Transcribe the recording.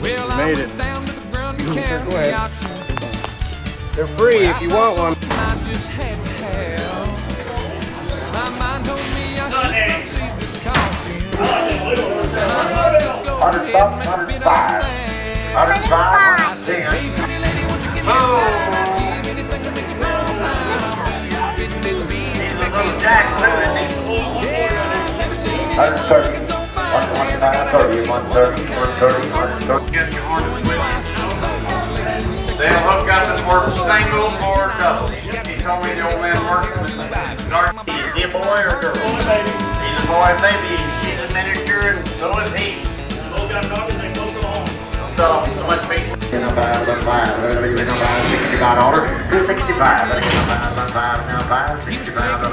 We made it. Go ahead. They're free if you want one. Hundred bucks, 105. 105. Jack, 130. 125, 130, 130. They'll hook up and work single or double. He told me the old man worked with Is he a boy or a girl? He's a boy, baby. He's a miniature and so is he. Both got dogs and both go home. So much meat. $65. $265. $65. $65.